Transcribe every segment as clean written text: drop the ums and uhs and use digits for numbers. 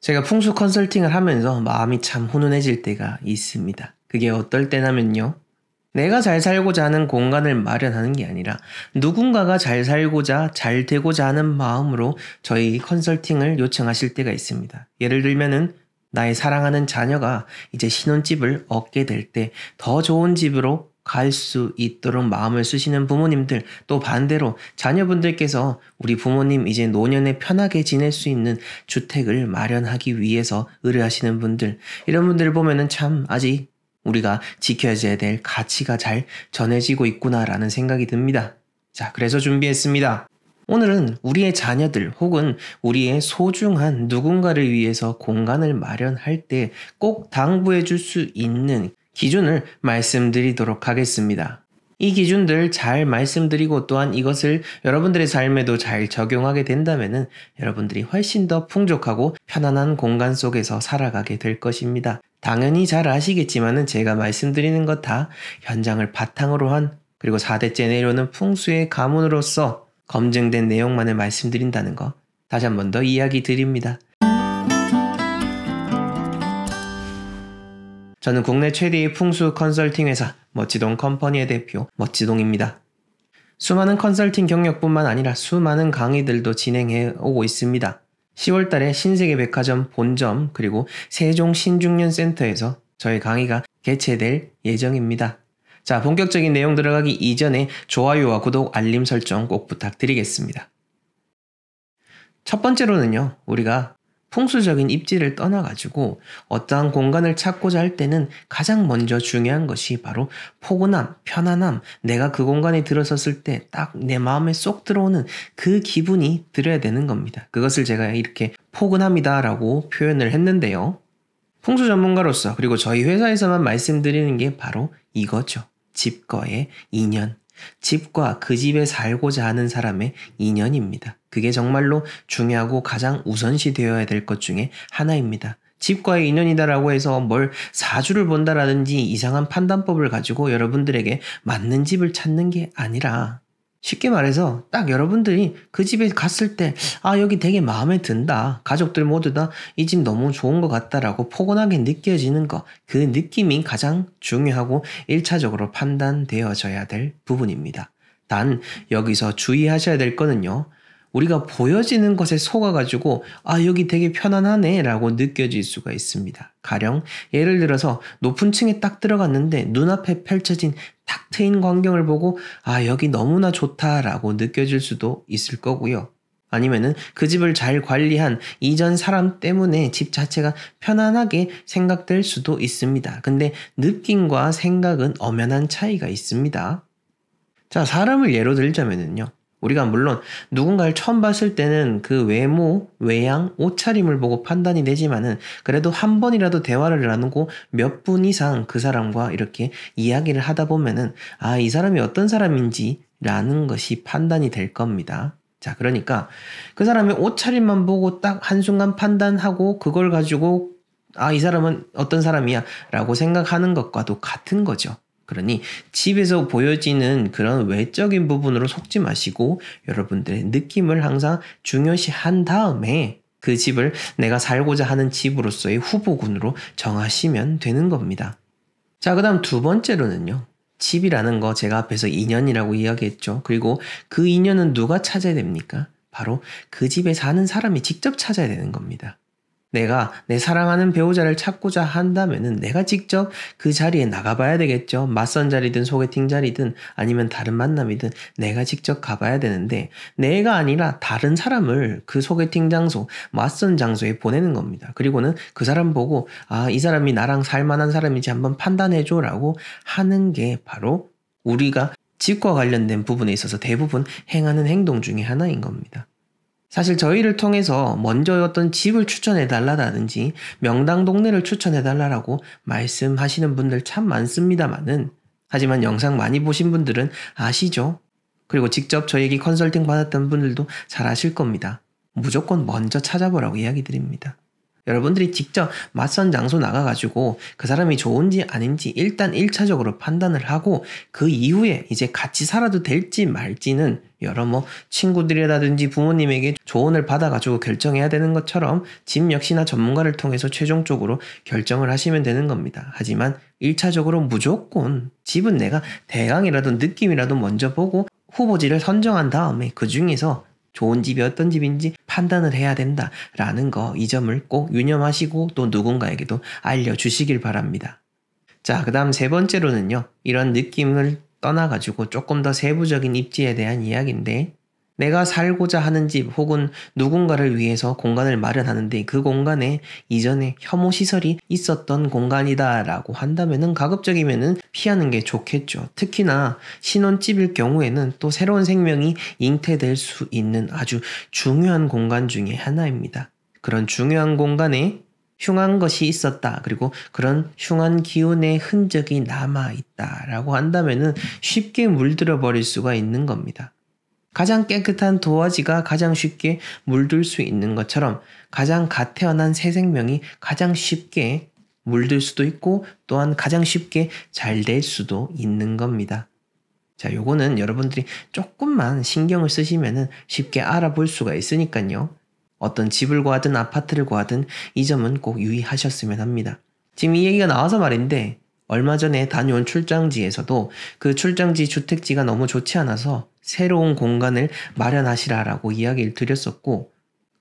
제가 풍수 컨설팅을 하면서 마음이 참 훈훈해질 때가 있습니다. 그게 어떨 때냐면요. 내가 잘 살고자 하는 공간을 마련하는 게 아니라 누군가가 잘 살고자 잘 되고자 하는 마음으로 저희 컨설팅을 요청하실 때가 있습니다. 예를 들면은 나의 사랑하는 자녀가 이제 신혼집을 얻게 될 때 더 좋은 집으로 갈 수 있도록 마음을 쓰시는 부모님들, 또 반대로 자녀분들께서 우리 부모님 이제 노년에 편하게 지낼 수 있는 주택을 마련하기 위해서 의뢰하시는 분들, 이런 분들을 보면은 참 아직 우리가 지켜져야 될 가치가 잘 전해지고 있구나라는 생각이 듭니다. 자, 그래서 준비했습니다. 오늘은 우리의 자녀들 혹은 우리의 소중한 누군가를 위해서 공간을 마련할 때 꼭 당부해 줄 수 있는 기준을 말씀드리도록 하겠습니다. 이 기준들 잘 말씀드리고 또한 이것을 여러분들의 삶에도 잘 적용하게 된다면 여러분들이 훨씬 더 풍족하고 편안한 공간 속에서 살아가게 될 것입니다. 당연히 잘 아시겠지만 제가 말씀드리는 것 다 현장을 바탕으로 한, 그리고 4대째 내려오는 풍수의 가문으로서 검증된 내용만을 말씀드린다는 거 다시 한 번 더 이야기 드립니다. 저는 국내 최대의 풍수 컨설팅 회사 멋지동 컴퍼니의 대표 멋지동입니다. 수많은 컨설팅 경력뿐만 아니라 수많은 강의들도 진행해 오고 있습니다. 10월 달에 신세계백화점 본점 그리고 세종 신중년센터에서 저희 강의가 개최될 예정입니다. 자, 본격적인 내용 들어가기 이전에 좋아요와 구독, 알림 설정 꼭 부탁드리겠습니다. 첫 번째로는요, 우리가 풍수적인 입지를 떠나가지고 어떠한 공간을 찾고자 할 때는 가장 먼저 중요한 것이 바로 포근함, 편안함, 내가 그 공간에 들어섰을 때 딱 내 마음에 쏙 들어오는 그 기분이 들어야 되는 겁니다. 그것을 제가 이렇게 포근함이다라고 표현을 했는데요. 풍수 전문가로서 그리고 저희 회사에서만 말씀드리는 게 바로 이거죠. 집과의 인연. 집과 그 집에 살고자 하는 사람의 인연입니다. 그게 정말로 중요하고 가장 우선시 되어야 될 것 중에 하나입니다. 집과의 인연이다라고 해서 뭘 사주를 본다라든지 이상한 판단법을 가지고 여러분들에게 맞는 집을 찾는 게 아니라, 쉽게 말해서 딱 여러분들이 그 집에 갔을 때 여기 되게 마음에 든다, 가족들 모두 다 이 집 너무 좋은 것 같다라고 포근하게 느껴지는 거, 그 느낌이 가장 중요하고 1차적으로 판단되어져야 될 부분입니다. 단 여기서 주의하셔야 될 거는요, 우리가 보여지는 것에 속아가지고 여기 되게 편안하네 라고 느껴질 수가 있습니다. 가령 예를 들어서 높은 층에 딱 들어갔는데 눈앞에 펼쳐진 탁 트인 광경을 보고 여기 너무나 좋다라고 느껴질 수도 있을 거고요. 아니면은 그 집을 잘 관리한 이전 사람 때문에 집 자체가 편안하게 생각될 수도 있습니다. 근데 느낌과 생각은 엄연한 차이가 있습니다. 자, 사람을 예로 들자면요, 우리가 물론 누군가를 처음 봤을 때는 그 외모, 외양, 옷차림을 보고 판단이 되지만은 그래도 한 번이라도 대화를 나누고 몇 분 이상 그 사람과 이렇게 이야기를 하다 보면은 이 사람이 어떤 사람인지 라는 것이 판단이 될 겁니다. 자, 그러니까 그 사람의 옷차림만 보고 딱 한순간 판단하고 그걸 가지고 이 사람은 어떤 사람이야 라고 생각하는 것과도 같은 거죠. 그러니 집에서 보여지는 그런 외적인 부분으로 속지 마시고 여러분들의 느낌을 항상 중요시 한 다음에 그 집을 내가 살고자 하는 집으로서의 후보군으로 정하시면 되는 겁니다. 자, 그 다음 두 번째로는요, 집이라는 거 제가 앞에서 인연이라고 이야기했죠. 그리고 그 인연은 누가 찾아야 됩니까? 바로 그 집에 사는 사람이 직접 찾아야 되는 겁니다. 내가 내 사랑하는 배우자를 찾고자 한다면은 내가 직접 그 자리에 나가봐야 되겠죠. 맞선 자리든 소개팅 자리든 아니면 다른 만남이든 내가 직접 가봐야 되는데, 내가 아니라 다른 사람을 그 소개팅 장소, 맞선 장소에 보내는 겁니다. 그리고는 그 사람 보고 이 사람이 나랑 살만한 사람인지 한번 판단해줘 라고 하는 게 바로 우리가 집과 관련된 부분에 있어서 대부분 행하는 행동 중에 하나인 겁니다. 사실 저희를 통해서 먼저 어떤 집을 추천해달라든지 명당 동네를 추천해달라고 말씀하시는 분들 참 많습니다만은, 하지만 영상 많이 보신 분들은 아시죠? 그리고 직접 저에게 컨설팅 받았던 분들도 잘 아실 겁니다. 무조건 먼저 찾아보라고 이야기 드립니다. 여러분들이 직접 맞선 장소 나가가지고 그 사람이 좋은지 아닌지 일단 1차적으로 판단을 하고 그 이후에 이제 같이 살아도 될지 말지는 여러 친구들이라든지 부모님에게 조언을 받아가지고 결정해야 되는 것처럼 집 역시나 전문가를 통해서 최종적으로 결정을 하시면 되는 겁니다. 하지만 1차적으로 무조건 집은 내가 대강이라도 느낌이라도 먼저 보고 후보지를 선정한 다음에 그 중에서 좋은 집이 어떤 집인지 판단을 해야 된다라는 거, 이 점을 꼭 유념하시고 또 누군가에게도 알려주시길 바랍니다. 자, 그 다음 세 번째로는요. 이런 느낌을 떠나가지고 조금 더 세부적인 입지에 대한 이야기인데, 내가 살고자 하는 집 혹은 누군가를 위해서 공간을 마련하는데 그 공간에 이전에 혐오시설이 있었던 공간이다라고 한다면은 가급적이면은 피하는 게 좋겠죠. 특히나 신혼집일 경우에는 또 새로운 생명이 잉태될 수 있는 아주 중요한 공간 중에 하나입니다. 그런 중요한 공간에 흉한 것이 있었다. 그리고 그런 흉한 기운의 흔적이 남아있다라고 한다면은 쉽게 물들어 버릴 수가 있는 겁니다. 가장 깨끗한 도화지가 가장 쉽게 물들 수 있는 것처럼 가장 갓 태어난 새 생명이 가장 쉽게 물들 수도 있고 또한 가장 쉽게 잘 될 수도 있는 겁니다. 자, 요거는 여러분들이 조금만 신경을 쓰시면은 쉽게 알아볼 수가 있으니까요. 어떤 집을 구하든 아파트를 구하든 이 점은 꼭 유의하셨으면 합니다. 지금 이 얘기가 나와서 말인데 얼마 전에 다녀온 출장지에서도 그 출장지 주택지가 너무 좋지 않아서 새로운 공간을 마련하시라라고 이야기를 드렸었고,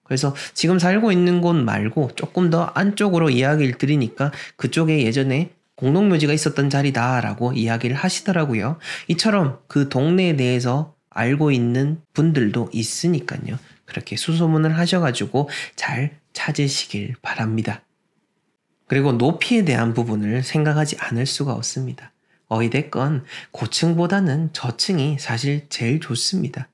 그래서 지금 살고 있는 곳 말고 조금 더 안쪽으로 이야기를 드리니까 그쪽에 예전에 공동묘지가 있었던 자리다라고 이야기를 하시더라고요. 이처럼 그 동네에 대해서 알고 있는 분들도 있으니까요. 그렇게 수소문을 하셔가지고 잘 찾으시길 바랍니다. 그리고 높이에 대한 부분을 생각하지 않을 수가 없습니다. 어찌됐건 고층보다는 저층이 사실 제일 좋습니다.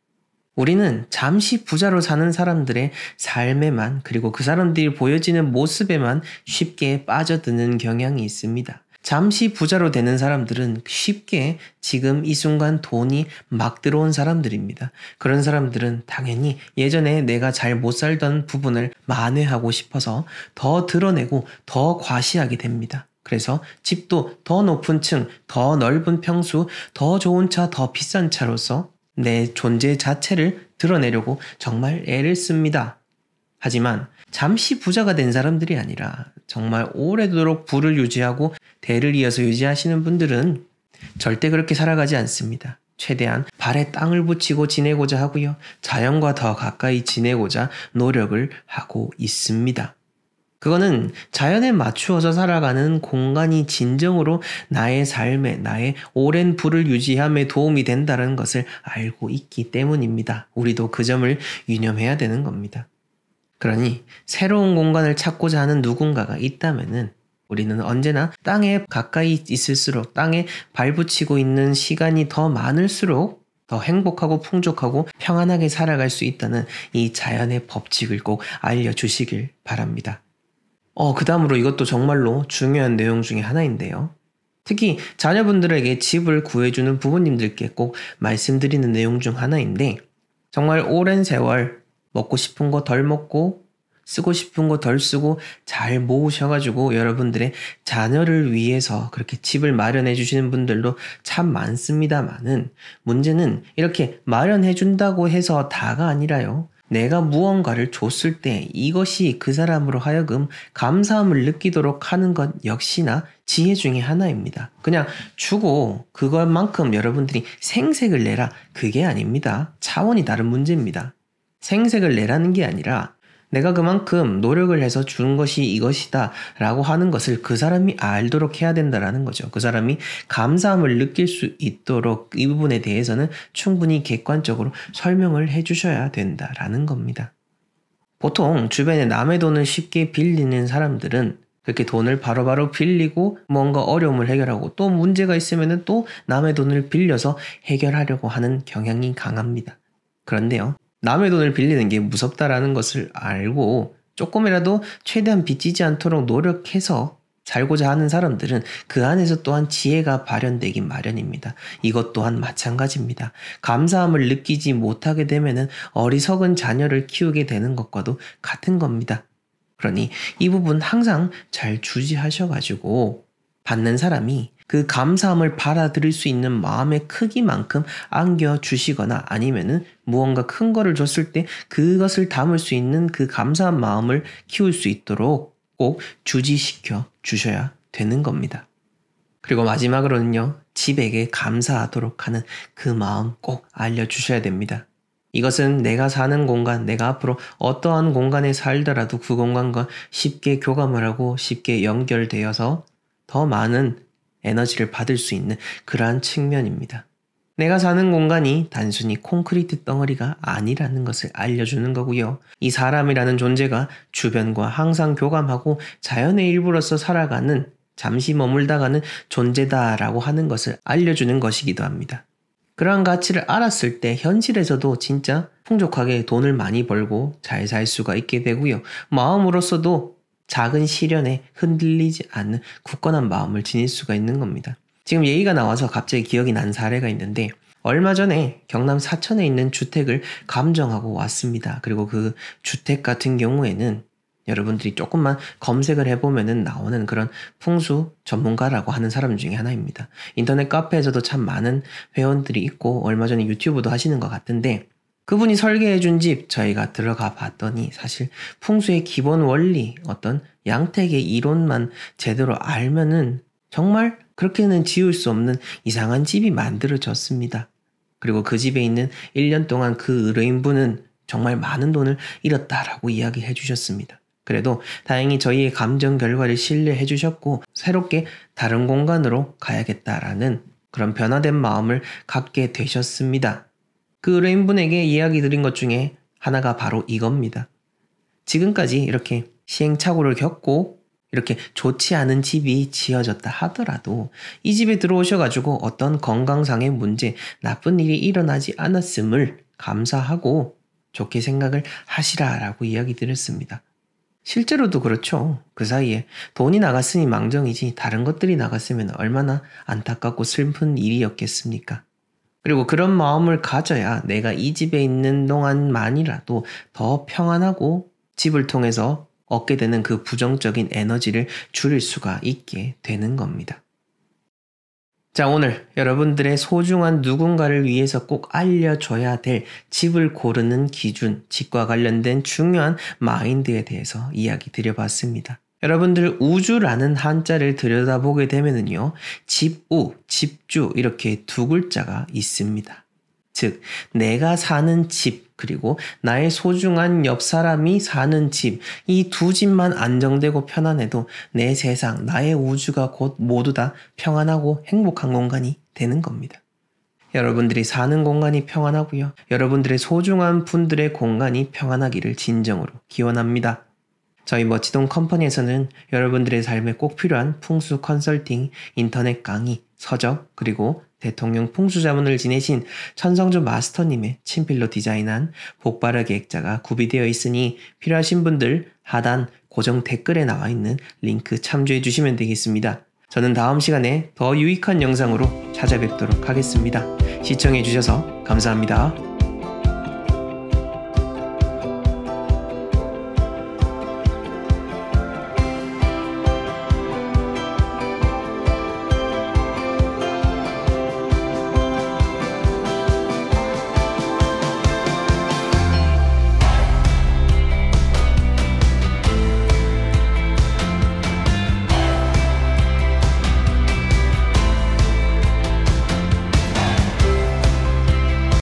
우리는 잠시 부자로 사는 사람들의 삶에만, 그리고 그 사람들이 보여지는 모습에만 쉽게 빠져드는 경향이 있습니다. 잠시 부자로 되는 사람들은 쉽게 지금 이 순간 돈이 막 들어온 사람들입니다. 그런 사람들은 당연히 예전에 내가 잘 못 살던 부분을 만회하고 싶어서 더 드러내고 더 과시하게 됩니다. 그래서 집도 더 높은 층, 더 넓은 평수, 더 좋은 차, 더 비싼 차로서 내 존재 자체를 드러내려고 정말 애를 씁니다. 하지만 잠시 부자가 된 사람들이 아니라 정말 오래도록 부를 유지하고 대를 이어서 유지하시는 분들은 절대 그렇게 살아가지 않습니다. 최대한 발에 땅을 붙이고 지내고자 하고요. 자연과 더 가까이 지내고자 노력을 하고 있습니다. 그거는 자연에 맞추어서 살아가는 공간이 진정으로 나의 삶에, 나의 오랜 부를 유지함에 도움이 된다는 것을 알고 있기 때문입니다. 우리도 그 점을 유념해야 되는 겁니다. 그러니 새로운 공간을 찾고자 하는 누군가가 있다면은 우리는 언제나 땅에 가까이 있을수록, 땅에 발붙이고 있는 시간이 더 많을수록 더 행복하고 풍족하고 평안하게 살아갈 수 있다는 이 자연의 법칙을 꼭 알려주시길 바랍니다. 그 다음으로 이것도 정말로 중요한 내용 중에 하나인데요. 특히 자녀분들에게 집을 구해주는 부모님들께 꼭 말씀드리는 내용 중 하나인데, 정말 오랜 세월 먹고 싶은 거 덜 먹고 쓰고 싶은 거 덜 쓰고 잘 모으셔가지고 여러분들의 자녀를 위해서 그렇게 집을 마련해 주시는 분들도 참 많습니다만은, 문제는 이렇게 마련해 준다고 해서 다가 아니라요. 내가 무언가를 줬을 때 이것이 그 사람으로 하여금 감사함을 느끼도록 하는 것 역시나 지혜 중에 하나입니다. 그냥 주고 그것만큼 여러분들이 생색을 내라, 그게 아닙니다. 차원이 다른 문제입니다. 생색을 내라는 게 아니라 내가 그만큼 노력을 해서 주는 것이 이것이다 라고 하는 것을 그 사람이 알도록 해야 된다라는 거죠. 그 사람이 감사함을 느낄 수 있도록 이 부분에 대해서는 충분히 객관적으로 설명을 해주셔야 된다라는 겁니다. 보통 주변에 남의 돈을 쉽게 빌리는 사람들은 그렇게 돈을 바로바로 빌리고 뭔가 어려움을 해결하고 또 문제가 있으면 또 남의 돈을 빌려서 해결하려고 하는 경향이 강합니다. 그런데요, 남의 돈을 빌리는 게 무섭다라는 것을 알고 조금이라도 최대한 빚지지 않도록 노력해서 살고자 하는 사람들은 그 안에서 또한 지혜가 발현되기 마련입니다. 이것 또한 마찬가지입니다. 감사함을 느끼지 못하게 되면 어리석은 자녀를 키우게 되는 것과도 같은 겁니다. 그러니 이 부분 항상 잘 주지하셔가지고 받는 사람이 그 감사함을 받아들일 수 있는 마음의 크기만큼 안겨주시거나 아니면은 무언가 큰 거를 줬을 때 그것을 담을 수 있는 그 감사한 마음을 키울 수 있도록 꼭 주지시켜 주셔야 되는 겁니다. 그리고 마지막으로는요, 집에게 감사하도록 하는 그 마음 꼭 알려주셔야 됩니다. 이것은 내가 사는 공간, 내가 앞으로 어떠한 공간에 살더라도 그 공간과 쉽게 교감을 하고 쉽게 연결되어서 더 많은 에너지를 받을 수 있는 그러한 측면입니다. 내가 사는 공간이 단순히 콘크리트 덩어리가 아니라는 것을 알려주는 거고요. 이 사람이라는 존재가 주변과 항상 교감하고 자연의 일부로서 살아가는, 잠시 머물다가는 존재다라고 하는 것을 알려주는 것이기도 합니다. 그러한 가치를 알았을 때 현실에서도 진짜 풍족하게 돈을 많이 벌고 잘 살 수가 있게 되고요. 마음으로서도 작은 시련에 흔들리지 않는 굳건한 마음을 지닐 수가 있는 겁니다. 지금 얘기가 나와서 갑자기 기억이 난 사례가 있는데 얼마 전에 경남 사천에 있는 주택을 감정하고 왔습니다. 그리고 그 주택 같은 경우에는 여러분들이 조금만 검색을 해보면은 나오는 그런 풍수 전문가라고 하는 사람 중에 하나입니다. 인터넷 카페에서도 참 많은 회원들이 있고 얼마 전에 유튜브도 하시는 것 같은데 그분이 설계해준 집 저희가 들어가 봤더니 사실 풍수의 기본 원리, 어떤 양택의 이론만 제대로 알면은 정말 그렇게는 지을 수 없는 이상한 집이 만들어졌습니다. 그리고 그 집에 있는 1년 동안 그 의뢰인분은 정말 많은 돈을 잃었다라고 이야기해 주셨습니다. 그래도 다행히 저희의 감정 결과를 신뢰해 주셨고 새롭게 다른 공간으로 가야겠다라는 그런 변화된 마음을 갖게 되셨습니다. 그 의뢰인분에게 이야기 드린 것 중에 하나가 바로 이겁니다. 지금까지 이렇게 시행착오를 겪고 이렇게 좋지 않은 집이 지어졌다 하더라도 이 집에 들어오셔가지고 어떤 건강상의 문제, 나쁜 일이 일어나지 않았음을 감사하고 좋게 생각을 하시라라고 이야기 드렸습니다. 실제로도 그렇죠. 그 사이에 돈이 나갔으니 망정이지 다른 것들이 나갔으면 얼마나 안타깝고 슬픈 일이었겠습니까? 그리고 그런 마음을 가져야 내가 이 집에 있는 동안만이라도 더 평안하고 집을 통해서 얻게 되는 그 부정적인 에너지를 줄일 수가 있게 되는 겁니다. 자, 오늘 여러분들의 소중한 누군가를 위해서 꼭 알려줘야 될 집을 고르는 기준, 집과 관련된 중요한 마인드에 대해서 이야기 드려봤습니다. 여러분들 우주라는 한자를 들여다보게 되면은요, 집우, 집주 이렇게 두 글자가 있습니다. 즉, 내가 사는 집 그리고 나의 소중한 옆 사람이 사는 집, 이 두 집만 안정되고 편안해도 내 세상, 나의 우주가 곧 모두 다 평안하고 행복한 공간이 되는 겁니다. 여러분들이 사는 공간이 평안하고요. 여러분들의 소중한 분들의 공간이 평안하기를 진정으로 기원합니다. 저희 멋지동 컴퍼니에서는 여러분들의 삶에 꼭 필요한 풍수 컨설팅, 인터넷 강의, 서적, 그리고 대통령 풍수자문을 지내신 천성주 마스터님의 친필로 디자인한 복바라 계획자가 구비되어 있으니 필요하신 분들 하단 고정 댓글에 나와 있는 링크 참조해 주시면 되겠습니다. 저는 다음 시간에 더 유익한 영상으로 찾아뵙도록 하겠습니다. 시청해 주셔서 감사합니다.